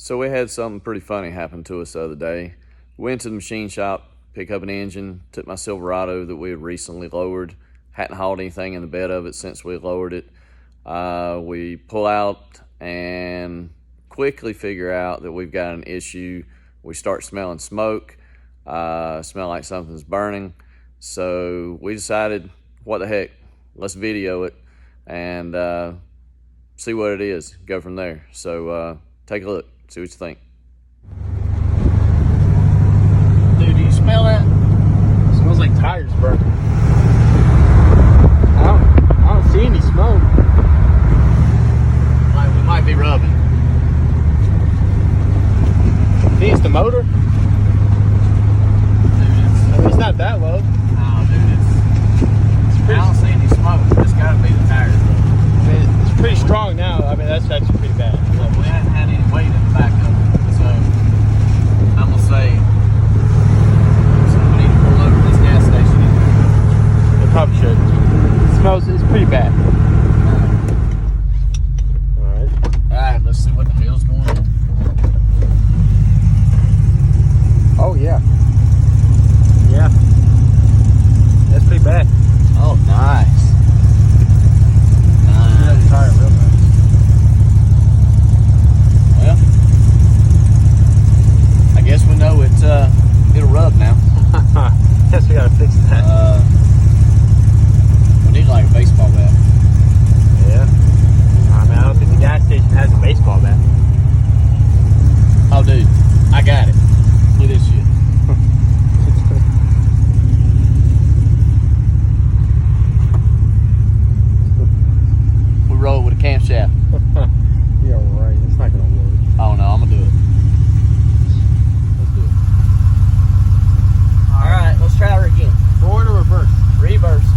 So we had something pretty funny happen to us the other day. Went to the machine shop, pick up an engine, took my Silverado that we had recently lowered. Hadn't hauled anything in the bed of it since we lowered it. We pull out and quickly figure out that we've got an issue. We start smelling smoke, smell like something's burning. So we decided, what the heck, let's video it and see what it is, go from there. So take a look, see what you think. Dude, do you smell that? It smells like tires burning. I don't see any smoke. Like we might be rubbing. Think it's the motor? Dude, It's not that low. no, dude, I don't see any smoke. It's gotta be the tires. I mean, it's pretty strong now. I mean, that's actually pretty bad. Well, we hadn't had any weight in the back of it, so I'm gonna say somebody need to pull over to this gas station. It probably should. It smells, it's pretty bad. Alright. Alright, let's see what the hell's going on. Oh, yeah. Yeah. That's pretty bad. Oh, nice. That's tire real nice. Well, I guess we know it'll rub now. Guess we gotta fix that. We need like a baseball bat. Yeah. I mean, I don't think the gas station has a baseball bat. Oh, dude, I got it. Look at this shit. We roll with a camshaft. Yeah, right. It's not gonna work. Oh no, I'm gonna do it. Let's do it. All right, let's try her again. Forward or reverse? Reverse.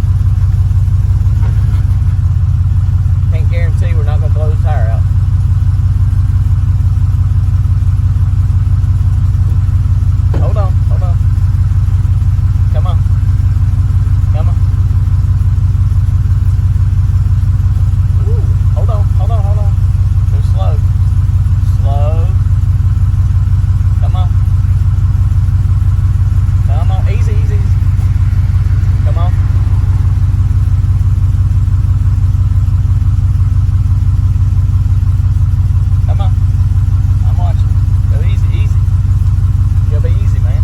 Can't guarantee we're not gonna blow the tire out. Hold on, hold on. Come on. Come on. Ooh, hold on, hold on, hold on. Too slow. Slow. Come on. Come on. Easy, easy, easy. Come on. Come on. I'm watching. Go easy, easy. You gotta be easy, man.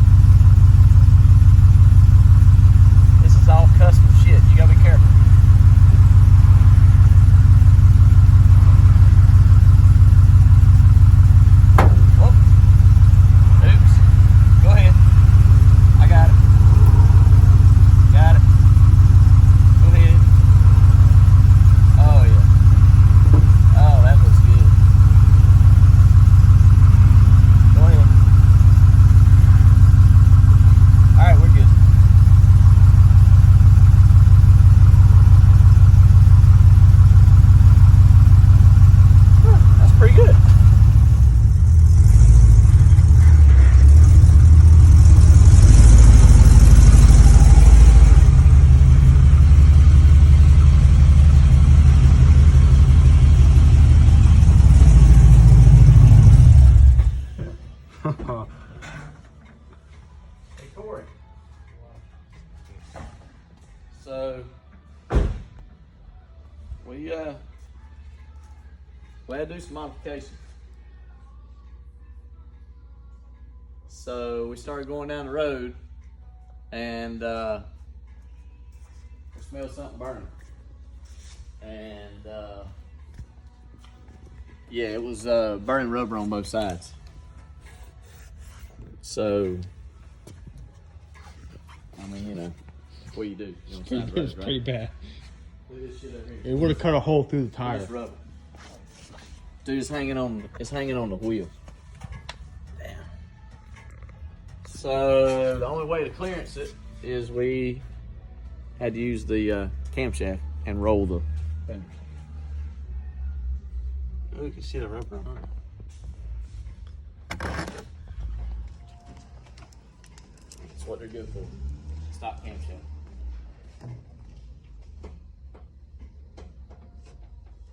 This is all custom shit. You gotta be careful. Whoop. Oops. Go ahead. I got it. Got it. Go ahead. Oh, yeah. Oh, that looks good. Go ahead. All right, we're good. That's pretty good. Hey, Corey. So, we had to do some modifications. So we started going down the road and we smelled something burning. And yeah, it was burning rubber on both sides. So, I mean, you know, what do you do? You know, It's pretty bad. Look at this shit over here. It would have cut a hole through the tire. It's rubber. Dude, it's hanging on the wheel. Damn. So the only way to clearance it is we had to use the camshaft and roll the fender. Oh, you can see the rubber on it. That's what they're good for. Stop camshaft.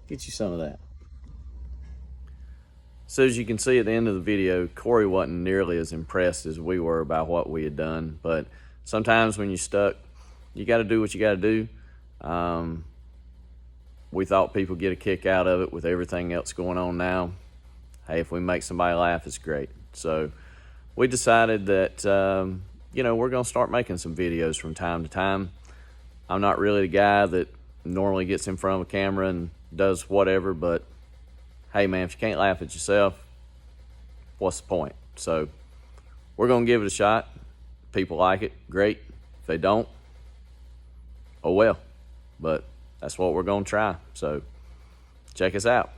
Get you some of that. So as you can see at the end of the video, Corey wasn't nearly as impressed as we were by what we had done. But sometimes when you're stuck, you got to do what you got to do. We thought people get a kick out of it with everything else going on now. Hey, if we make somebody laugh, it's great. So we decided that, we're going to start making some videos from time to time. I'm not really the guy that normally gets in front of a camera and does whatever, but hey man, if you can't laugh at yourself, what's the point? So we're going to give it a shot. People like it, great. If they don't, oh well. But that's what we're going to try. So check us out.